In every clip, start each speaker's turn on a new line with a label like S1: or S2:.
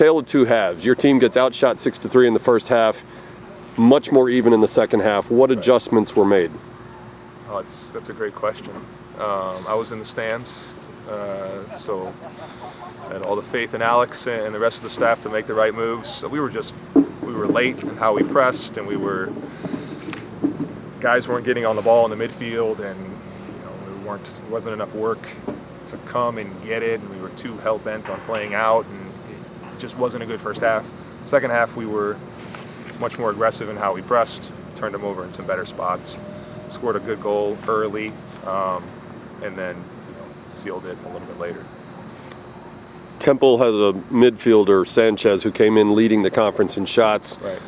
S1: tale of two halves. Your team gets outshot 6-3 in the first half, much more even in the second half. What adjustments were made?
S2: Oh, that's a great question. I was in the stands, so I had all the faith in Alex and the rest of the staff to make the right moves. We were late in how we pressed, and guys weren't getting on the ball in the midfield, and it wasn't enough work to come and get it, and we were too hell-bent on playing out, and it just wasn't a good first half. Second half, we were much more aggressive in how we pressed, turned them over in some better spots, scored a good goal early, and then sealed it a little bit later.
S1: Temple has a midfielder, Sanchez, who came in leading the conference in shots.
S2: Right.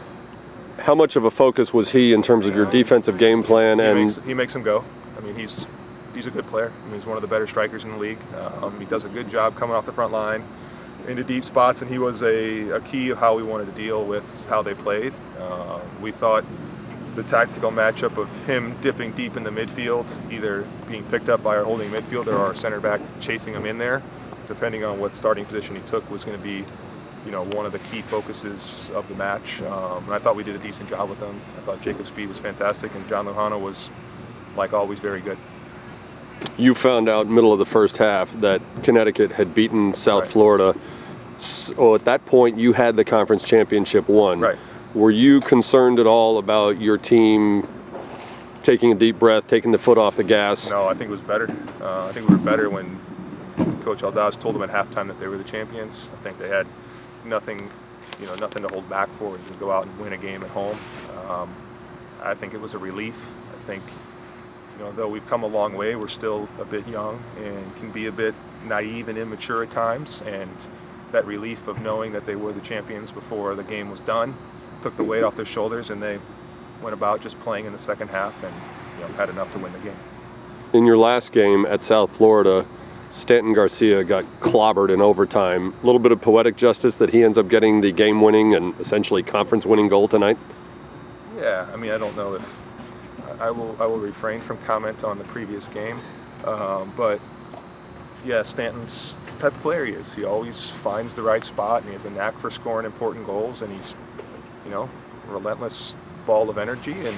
S1: How much of a focus was he in terms of your defensive game plan?
S2: He makes him go. I mean, he's a good player. I mean, he's one of the better strikers in the league. He does a good job coming off the front line into deep spots, and he was a key of how we wanted to deal with how they played. We thought the tactical matchup of him dipping deep in the midfield, either being picked up by our holding midfielder or our center back chasing him in there, depending on what starting position he took, was going to be one of the key focuses of the match. And I thought we did a decent job with them. I thought Jacob Speed was fantastic, and John Lujano was, like always, very good.
S1: You found out middle of the first half that Connecticut had beaten South Florida. So at that point, you had the conference championship won.
S2: Right.
S1: Were you concerned at all about your team taking a deep breath, taking the foot off the gas?
S2: No, I think it was better. I think we were better when Coach Aldaz told them at halftime that they were the champions. I think they had nothing to hold back for, to go out and win a game at home. I think it was a relief. I think, though we've come a long way, we're still a bit young and can be a bit naive and immature at times. And that relief of knowing that they were the champions before the game was done took the weight off their shoulders, and they went about just playing in the second half and had enough to win the game.
S1: In your last game at South Florida, Stanton Garcia got clobbered in overtime. A little bit of poetic justice that he ends up getting the game-winning and essentially conference-winning goal tonight?
S2: Yeah, I mean, I don't know if I will refrain from comment on the previous game, but yeah, Stanton's the type of player he is. He always finds the right spot, and he has a knack for scoring important goals, and he's a relentless ball of energy, and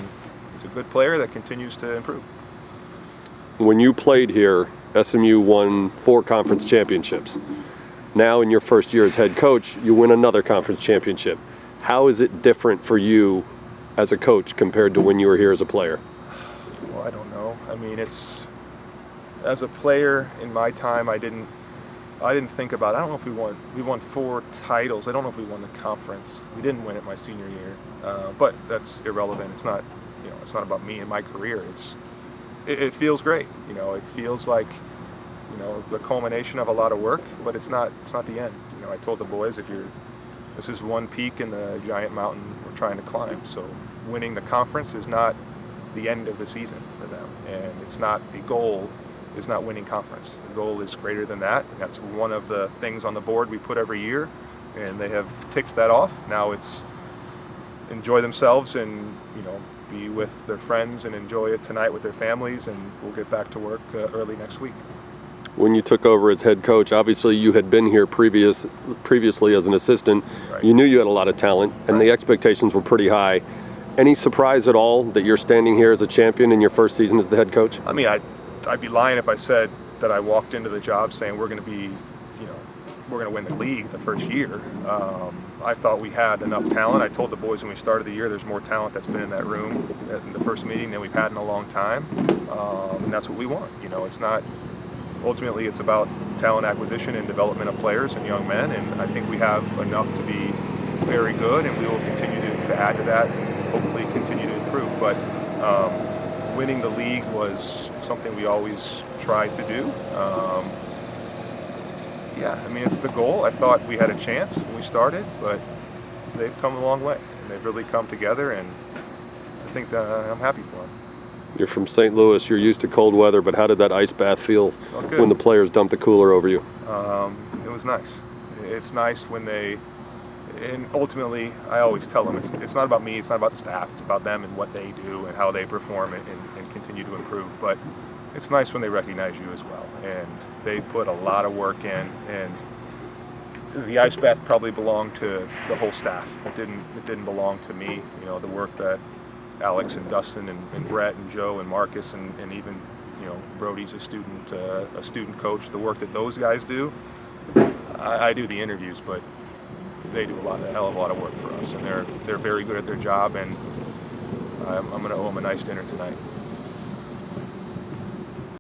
S2: he's a good player that continues to improve.
S1: When you played here, SMU won 4 conference championships. Now in your first year as head coach, you win another conference championship. How is it different for you as a coach compared to when you were here as a player?
S2: Well, I don't know. I mean, as a player in my time, I didn't think about, I don't know if we won 4 titles. I don't know if we won the conference. We didn't win it my senior year. But that's irrelevant. It's not about me and my career. It feels great. It feels like, the culmination of a lot of work, but it's not the end. I told the boys, this is one peak in the giant mountain we're trying to climb. So winning the conference is not the end of the season for them. And it's not, the goal is not winning conference. The goal is greater than that. That's one of the things on the board we put every year, and they have ticked that off. Now it's enjoy themselves and, be with their friends and enjoy it tonight with their families, and we'll get back to work early next week.
S1: When you took over as head coach, obviously you had been here previously as an assistant.
S2: Right.
S1: You knew you had a lot of talent, and the expectations were pretty high. Any surprise at all that you're standing here as a champion in your first season as the head coach?
S2: I mean, I'd be lying if I said that I walked into the job saying we're going to win the league the first year. I thought we had enough talent. I told the boys when we started the year there's more talent that's been in that room in the first meeting than we've had in a long time, and that's what we want. It's not, ultimately it's about talent acquisition and development of players and young men, and I think we have enough to be very good, and we will continue to add to that and hopefully continue to improve. But winning the league was something we always tried to do. Yeah, I mean, it's the goal. I thought we had a chance when we started, but they've come a long way, and they've really come together, and I think that I'm happy for them.
S1: You're from St. Louis. You're used to cold weather, but how did that ice bath feel when the players dumped the cooler over you?
S2: It was nice. It's nice when they, and ultimately, I always tell them, it's not about me, it's not about the staff, it's about them and what they do and how they perform and continue to improve. But it's nice when they recognize you as well, and they've put a lot of work in, and the ice bath probably belonged to the whole staff. It didn't belong to me. You know, the work that Alex and Dustin and Brett and Joe and Marcus and even, you know, Brody's a student coach. The work that those guys do, I do the interviews, but they do a hell of a lot of work for us, and they're very good at their job, and I'm going to owe them a nice dinner tonight.